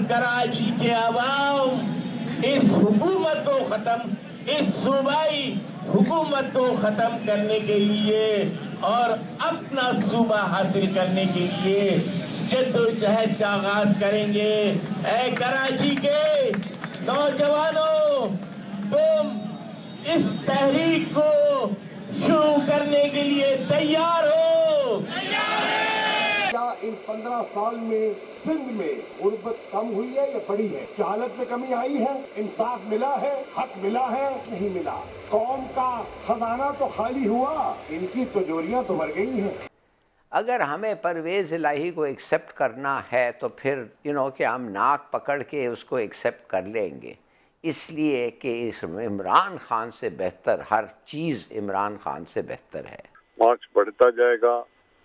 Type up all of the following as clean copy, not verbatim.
कराची के अवाम इस हुकूमत को खत्म, इस सूबाई हुकूमत को खत्म करने के लिए और अपना सूबा हासिल करने के लिए जद्दोजहद का आगाज करेंगे। ऐ कराची के नौजवानों, तुम इस तहरीक को शुरू करने के लिए तैयार हो? क्या इन 15 साल में सिंध में गुर्बत कम हुई है या बढ़ी है? क्या हालत में कमी आई है? इंसाफ मिला है? हक मिला है? नहीं मिला। कौम का खजाना तो खाली हुआ, इनकी तिजोरियां तो भर गई हैं। अगर हमें परवेज़ इलाही को एक्सेप्ट करना है तो फिर कि हम नाक पकड़ के उसको एक्सेप्ट कर लेंगे, इसलिए कि इस इमरान खान से बेहतर, हर चीज़ इमरान खान से बेहतर है। मार्च बढ़ता जाएगा,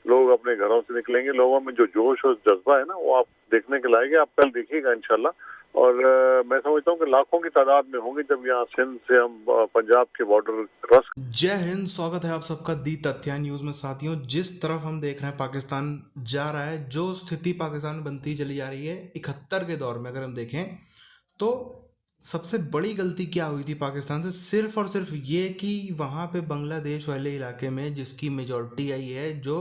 लोग अपने घरों से निकलेंगे, लोगों में जो जोश और जज्बा है ना, वो आप देखने के लायक है। आप कल देखिएगा इंशाल्लाह। और मैं समझता हूँ कि लाखों की तादाद में होंगे जब यहाँ सिंध से हम पंजाब के बॉर्डर क्रॉस। जय हिंद, स्वागत है आप सबका दी तथ्या न्यूज़ में। साथियों, जिस तरफ हम देख रहे हैं पाकिस्तान जा रहा है, जो स्थिति पाकिस्तान में बनती चली जा रही है 71 के दौर में अगर हम देखें तो सबसे बड़ी गलती क्या हुई थी पाकिस्तान से? सिर्फ और सिर्फ ये कि वहाँ पे बांग्लादेश वाले इलाके में जिसकी मेजॉरिटी आई है, जो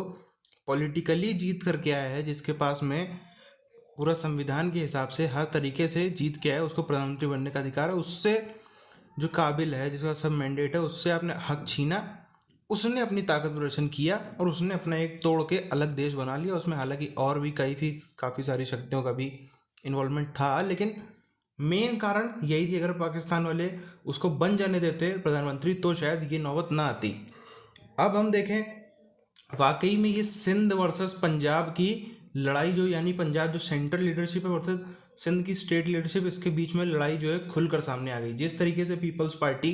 पॉलिटिकली जीत करके आया है, जिसके पास में पूरा संविधान के हिसाब से हर तरीके से जीत के आया, उसको प्रधानमंत्री बनने का अधिकार है, उससे जो काबिल है, जिसका सब मैंडेट है, उससे आपने हक छीना, उसने अपनी ताकत प्रदर्शन किया और उसने अपना एक तोड़ के अलग देश बना लिया। उसमें हालांकि और भी काफ़ी सारी शक्तियों का भी इन्वॉल्वमेंट था, लेकिन मेन कारण यही थी। अगर पाकिस्तान वाले उसको बन जाने देते प्रधानमंत्री तो शायद ये नौबत ना आती। अब हम देखें वाकई में ये सिंध वर्सेस पंजाब की लड़ाई, जो यानी पंजाब जो सेंट्रल लीडरशिप है वर्सेस सिंध की स्टेट लीडरशिप, इसके बीच में लड़ाई जो है खुलकर सामने आ गई। जिस तरीके से पीपल्स पार्टी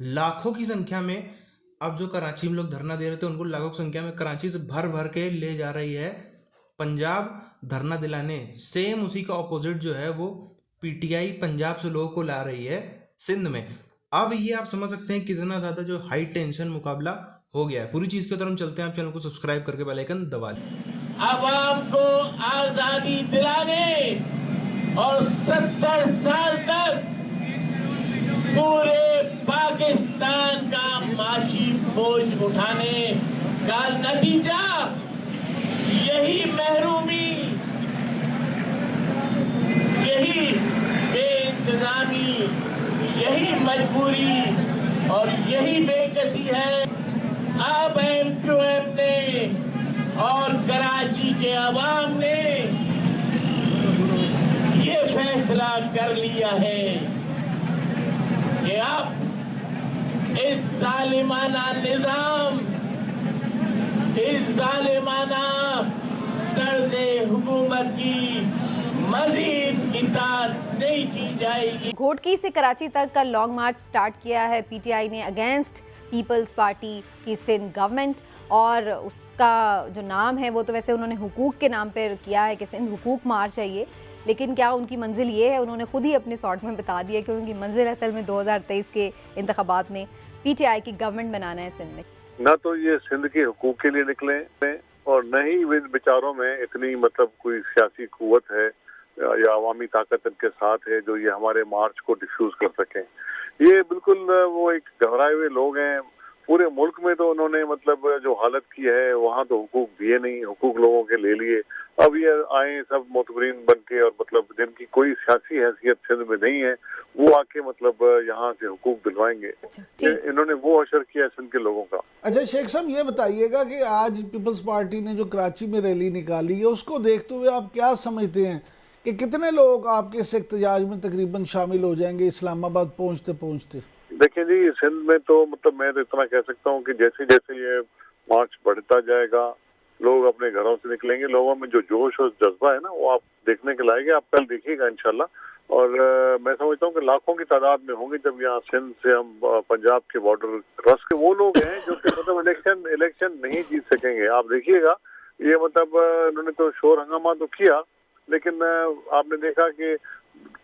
लाखों की संख्या में, अब जो कराची में लोग धरना दे रहे थे उनको लाखों की संख्या में कराची से भर भर के ले जा रही है पंजाब धरना दिलाने। सेम उसी का ऑपोजिट जो है वो पीटीआई पंजाब से लोगों को ला रही है सिंध में। अब ये आप समझ सकते हैं कितना ज़्यादा जो हाई टेंशन मुकाबला हो गया है। पूरी चीज़ की तरफ हम चलते हैं। आप चैनल को सब्सक्राइब करके बेल आइकन दबा लें। आवाम को आजादी दिलाने और 70 साल तक पूरे पाकिस्तान का माशी बोझ उठाने का नतीजा यही महरूमी, यही बेइंतजामी, यही मजबूरी और यही बेकसी है। अब MQM ने और कराची के अवाम ने ये फैसला कर लिया है कि अब इस जालिमाना निजाम, इस जालिमाना तर्ज़े हुकूमत की मजीद इताअत नहीं की जाएगी। घोटकी से कराची तक का लॉन्ग मार्च स्टार्ट किया है पीटीआई ने अगेंस्ट पीपल्स पार्टी की सिंध गवर्नमेंट, और उसका जो नाम है वो तो वैसे उन्होंने हुकूक के नाम पर किया है कि सिंध हुकूक मार्च है ये, लेकिन क्या उनकी मंजिल ये है? उन्होंने खुद ही अपने शॉर्ट में बता दिया कि उनकी मंजिल असल में 2023 के इंतखाबात में पीटीआई की गवर्नमेंट बनाना है सिंध में। न तो ये सिंध के हुकूक के लिए निकले और न ही इन विचारों में इतनी कोई सियासी कुव्वत है या अवामी ताकत इनके साथ है जो ये हमारे मार्च को डिफ्यूज कर सकें। ये बिल्कुल वो एक घबराए हुए लोग हैं। पूरे मुल्क में तो उन्होंने जो हालत की है, वहाँ तो हुकूक दिए नहीं, हुकूक लोगों के ले लिए। अब ये आए सब मोतबरीन बन के और जिनकी कोई सियासी हैसियत सिंध में नहीं है, वो आके यहाँ से हुकूक दिलवाएंगे। इन्होंने वो असर किया सिंध के लोगों का। अच्छा शेख साहब, ये बताइएगा कि आज पीपल्स पार्टी ने जो कराची में रैली निकाली है, उसको देखते हुए आप क्या समझते हैं कि कितने लोग आपके इस एहतजाज में तकरीबन शामिल हो जाएंगे इस्लामाबाद पहुंचते पहुंचते? देखिए जी, सिंध में तो मैं तो इतना कह सकता हूँ कि जैसे जैसे ये मार्च बढ़ता जाएगा, लोग अपने घरों से निकलेंगे, लोगों में जो जोश और जज्बा है ना, वो आप देखने के लायक है। आप कल देखिएगा इंशाल्लाह। और मैं समझता हूँ कि लाखों की तादाद में होंगे जब यहाँ सिंध से हम पंजाब के बॉर्डर क्रॉस के। वो लोग हैं जो कि इलेक्शन नहीं जीत सकेंगे। आप देखिएगा, ये उन्होंने तो शोर हंगामा तो किया, लेकिन आपने देखा कि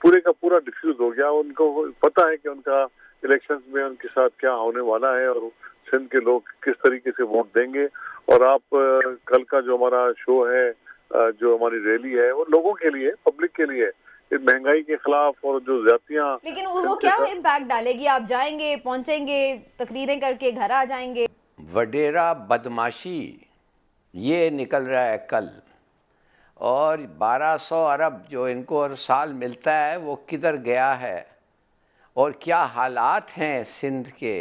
पूरे का पूरा डिफ्यूज हो गया। उनको पता है कि उनका इलेक्शंस में उनके साथ क्या होने वाला है और सिंध के लोग किस तरीके से वोट देंगे। और आप कल का जो हमारा शो है, जो हमारी रैली है, वो लोगों के लिए, पब्लिक के लिए, इस महंगाई के खिलाफ और जो ज्यादतियां। लेकिन वो क्या इम्पैक्ट डालेगी? आप जाएंगे, पहुंचेंगे, तकरीरें करके घर आ जाएंगे। वडेरा बदमाशी ये निकल रहा है कल, और 1200 अरब जो इनको हर साल मिलता है वो किधर गया है, और क्या हालात हैं सिंध के,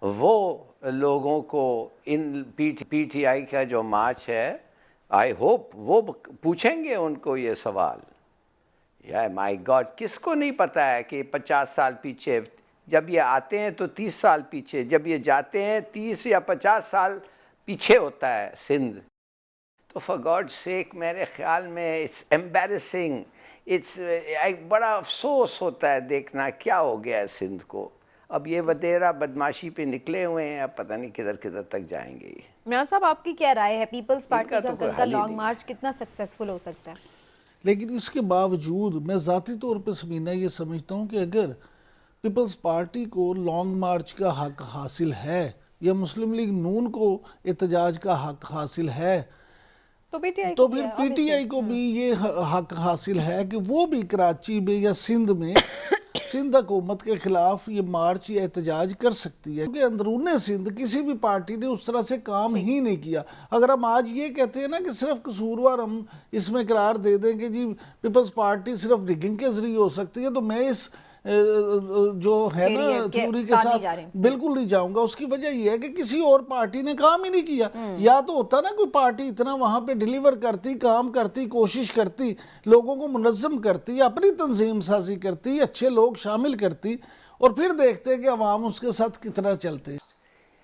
वो लोगों को इन पीटीआई का जो मार्च है, आई होप वो पूछेंगे उनको ये सवाल। या माय गॉड, किसको नहीं पता है कि 50 साल पीछे, जब ये आते हैं तो 30 साल पीछे, जब ये जाते हैं 30 या 50 साल पीछे होता है सिंध। तो फॉर गॉड सेक, मेरे ख्याल में इट्स एम्बैरेसिंग, इट्स बड़ा अफसोस होता है देखना क्या हो गया है सिंध को। अब ये वडेरा बदमाशी पे निकले हुए हैं, अब पता नहीं किधर किधर तक जाएंगे। मियां साहब, आपकी क्या राय है? पीपल्स पार्टी का तो कल का लॉन्ग मार्च कितना सक्सेसफुल हो सकता है? लेकिन इसके बावजूद मैं ज़ाती तौर पर समीना ये समझता हूँ कि अगर पीपल्स पार्टी को लॉन्ग मार्च का हक हासिल है या मुस्लिम लीग नून को एहतजाज का हक हासिल है, तो फिर पीटीआई को भी ये हक हासिल है कि वो भी कराची में या सिंध में सिंध हुकूमत के खिलाफ ये मार्च या एहतजाज कर सकती है, क्योंकि अंदरूने सिंध किसी भी पार्टी ने उस तरह से काम ही नहीं किया। अगर हम आज ये कहते हैं ना कि सिर्फ कसूरवार हम इसमें करार दे दें कि जी पीपल्स पार्टी सिर्फ रिगिंग के जरिए हो सकती है, तो मैं इस जो है ना थ्योरी के साथ बिल्कुल नहीं जाऊंगा। उसकी वजह यह है कि किसी और पार्टी ने काम ही नहीं किया। या तो होता ना कोई पार्टी इतना वहां पे डिलीवर करती, काम करती, कोशिश करती, लोगों को मुनज़्ज़म करती, अपनी तंजीम साजी करती, अच्छे लोग शामिल करती, और फिर देखते कि अवाम उसके साथ कितना चलते।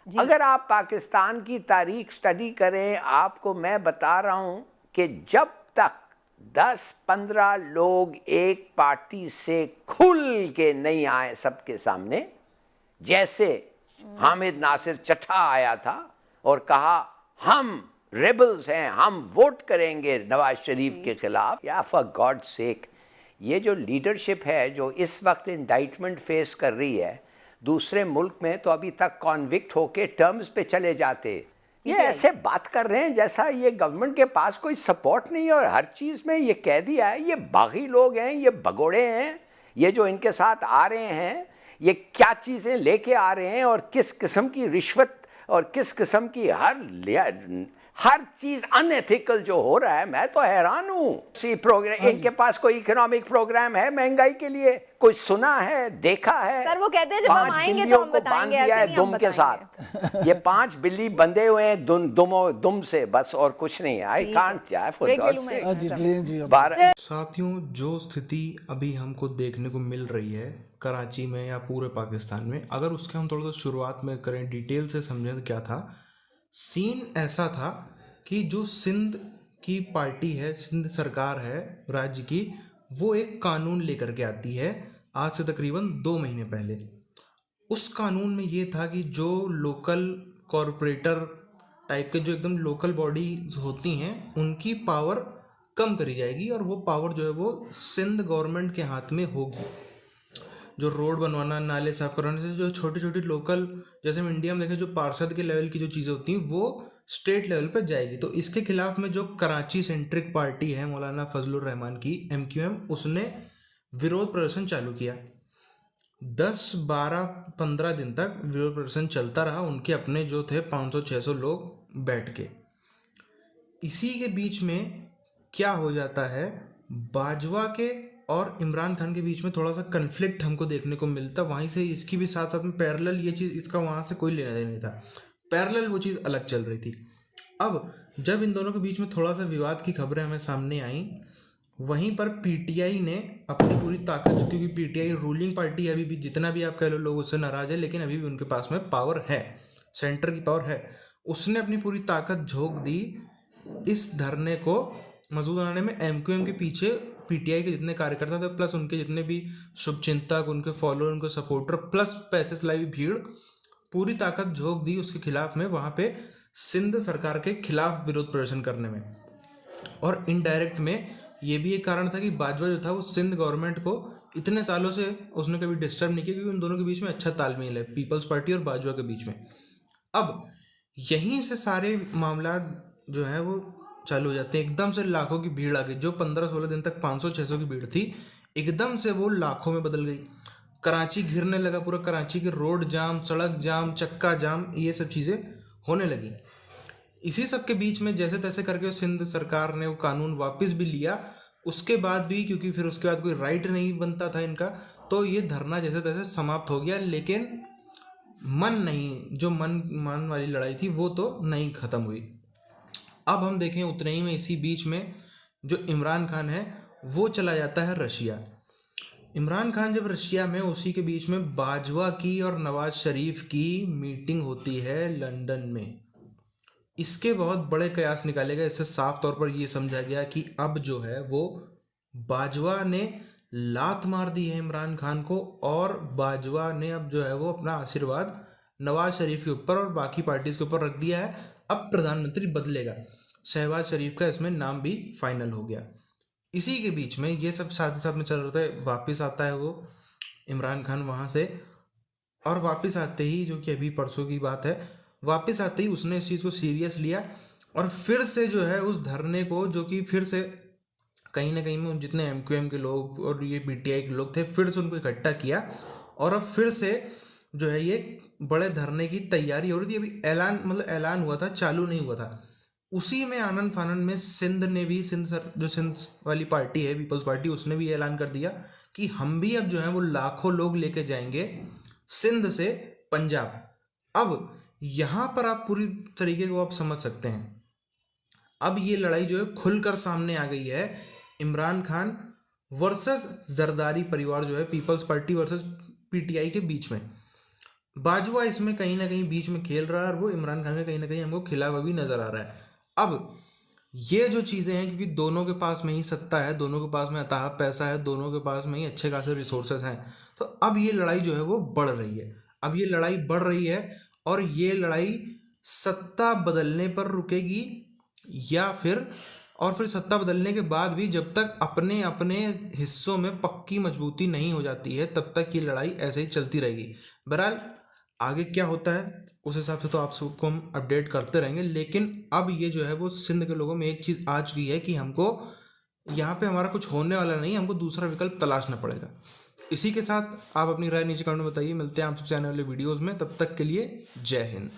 अगर आप पाकिस्तान की तारीख स्टडी करें, आपको मैं बता रहा हूं कि जब तक 10-15 लोग एक पार्टी से खुल के नहीं आए सबके सामने, जैसे हामिद नासिर चट्ठा आया था और कहा हम रेबल्स हैं, हम वोट करेंगे नवाज शरीफ के खिलाफ, या फॉर गॉड सेक, ये जो लीडरशिप है जो इस वक्त इंडाइटमेंट फेस कर रही है, दूसरे मुल्क में तो अभी तक कॉन्विक्ट होके टर्म्स पे चले जाते। ये ऐसे बात कर रहे हैं जैसा ये गवर्नमेंट के पास कोई सपोर्ट नहीं है और हर चीज में ये कह दिया है। ये बागी लोग हैं, ये भगोड़े हैं, ये जो इनके साथ आ रहे हैं, ये क्या चीजें लेके आ रहे हैं और किस किस्म की रिश्वत और किस किस्म की हर चीज अनएथिकल जो हो रहा है, मैं तो हैरान हूं। प्रोग्राम इनके पास कोई इकोनॉमिक प्रोग्राम है महंगाई के लिए? कोई सुना है, देखा है? सर वो कहते हैं जब हम आएंगे तो हम बताएंगे, ऐसे नहीं हम दुम के साथ ये 5 बिल्ली बंधे हुए हैं दुम से, बस और कुछ नहीं है। आई कांट यार फॉर गॉड। साथियों, जो स्थिति अभी हमको देखने को मिल रही है कराची में या पूरे पाकिस्तान में, अगर उसके हम थोड़ा सा शुरुआत में करें, डिटेल से समझें तो क्या था सीन। ऐसा था कि जो सिंध की पार्टी है, सिंध सरकार है राज्य की, वो एक कानून लेकर के आती है आज से तकरीबन 2 महीने पहले। उस कानून में ये था कि जो लोकल कॉरपोरेटर टाइप के जो एकदम लोकल बॉडीज होती हैं उनकी पावर कम करी जाएगी, और वो पावर जो है वो सिंध गवर्नमेंट के हाथ में होगी। जो रोड बनवाना, नाले साफ करवाने से जो छोटी छोटी लोकल, जैसे हम इंडिया में देखें जो पार्षद के लेवल की जो चीज़ें होती हैं वो स्टेट लेवल पर जाएगी। तो इसके खिलाफ में जो कराची सेंट्रिक पार्टी है मौलाना फजलुर रहमान की MQM, उसने विरोध प्रदर्शन चालू किया। 10, 12, 15 दिन तक विरोध प्रदर्शन चलता रहा। उनके अपने जो थे 500-600 लोग बैठ के। इसी के बीच में क्या हो जाता है, बाजवा के और इमरान खान के बीच में थोड़ा सा कन्फ्लिक्ट हमको देखने को मिलता। वहीं से इसकी भी साथ साथ में पैरेलल ये चीज़, इसका वहाँ से कोई लेना देना नहीं था, पैरेलल वो चीज़ अलग चल रही थी। अब जब इन दोनों के बीच में थोड़ा सा विवाद की खबरें हमें सामने आई, वहीं पर पीटीआई ने अपनी पूरी ताकत, क्योंकि पीटीआई रूलिंग पार्टी है अभी भी, जितना भी आप कह लो लोग उससे नाराज है, लेकिन अभी भी उनके पास में पावर है, सेंटर की पावर है। उसने अपनी पूरी ताकत झोंक दी इस धरने को मजबूत बनाने में। MQM के पीछे पीटीआई के जितने कार्यकर्ता थे, प्लस उनके जितने भी शुभचिंतक, उनके फॉलोअर, उनके सपोर्टर, प्लस पैसे से लाई भीड़, पूरी ताकत झोंक दी उसके खिलाफ में, वहाँ पे सिंध सरकार के खिलाफ विरोध प्रदर्शन करने में। और इनडायरेक्ट में ये भी एक कारण था कि बाजवा जो था वो सिंध गवर्नमेंट को इतने सालों से उसने कभी डिस्टर्ब नहीं किया, क्योंकि उन दोनों के बीच में अच्छा तालमेल है, पीपल्स पार्टी और बाजवा के बीच में। अब यहीं से सारे मामला जो है वो चालू हो जाते हैं। एकदम से लाखों की भीड़ आ गई। जो 15-16 दिन तक 500-600 की भीड़ थी, एकदम से वो लाखों में बदल गई। कराची घिरने लगा, पूरा कराची के रोड जाम, सड़क जाम, चक्का जाम, ये सब चीज़ें होने लगी। इसी सब के बीच में जैसे तैसे करके सिंध सरकार ने वो कानून वापस भी लिया। उसके बाद भी, क्योंकि फिर उसके बाद कोई राइट नहीं बनता था इनका, तो ये धरना जैसे तैसे समाप्त हो गया। लेकिन मन नहीं, जो मन वाली लड़ाई थी वो तो नहीं ख़त्म हुई। अब हम देखें उतने ही में इसी बीच में जो इमरान खान है वो चला जाता है रशिया। इमरान खान जब रशिया में, उसी के बीच में बाजवा की और नवाज शरीफ की मीटिंग होती है लंदन में। इसके बहुत बड़े कयास निकाले गए। इससे साफ तौर पर ये समझा गया कि अब जो है वो बाजवा ने लात मार दी है इमरान खान को, और बाजवा ने अब जो है वो अपना आशीर्वाद नवाज शरीफ के ऊपर और बाकी पार्टीज के ऊपर रख दिया है। अब प्रधानमंत्री बदलेगा। शहबाज शरीफ का इसमें नाम भी फाइनल हो गया। इसी के बीच में ये सब साथ ही साथ में चल रहा है। वापस आता है वो इमरान खान वहाँ से, और वापस आते ही, जो कि अभी परसों की बात है, वापस आते ही उसने इस चीज़ को सीरियस लिया और फिर से जो है उस धरने को, जो कि फिर से कहीं ना कहीं में जितने MQM के लोग और ये PTI के लोग थे, फिर से उनको इकट्ठा किया और अब फिर से जो है ये बड़े धरने की तैयारी हो रही थी। अभी ऐलान हुआ था, चालू नहीं हुआ था। उसी में आनन फानन में सिंध ने भी, जो सिंध वाली पार्टी है पीपल्स पार्टी, उसने भी ऐलान कर दिया कि हम भी अब जो है वो लाखों लोग लेके जाएंगे सिंध से पंजाब। अब यहाँ पर आप पूरी तरीके को आप समझ सकते हैं। अब ये लड़ाई जो है खुलकर सामने आ गई है। इमरान खान वर्सेस जरदारी परिवार, जो है पीपल्स पार्टी वर्सेस PTI के बीच में। बाजवा इसमें कहीं ना कहीं बीच में खेल रहा है और वो इमरान खान का कहीं ना कहीं हमको खिला हुआ भी नजर आ रहा है। अब ये जो चीज़ें हैं, क्योंकि दोनों के पास में ही सत्ता है, दोनों के पास में अथाह पैसा है, दोनों के पास में ही अच्छे खासे रिसोर्सेज हैं, तो अब ये लड़ाई जो है वो बढ़ रही है। अब ये लड़ाई बढ़ रही है और ये लड़ाई सत्ता बदलने पर रुकेगी या फिर सत्ता बदलने के बाद भी, जब तक अपने अपने हिस्सों में पक्की मजबूती नहीं हो जाती है, तब तक ये लड़ाई ऐसे ही चलती रहेगी। बहरहाल आगे क्या होता है उस हिसाब से तो आप सबको हम अपडेट करते रहेंगे। लेकिन अब ये जो है वो सिंध के लोगों में एक चीज़ आ चुकी है कि हमको यहाँ पे हमारा कुछ होने वाला नहीं, हमको दूसरा विकल्प तलाशना पड़ेगा। इसी के साथ आप अपनी राय नीचे कमेंट में बताइए। मिलते हैं आप सबसे आने वाले वीडियोज़ में, तब तक के लिए जय हिंद।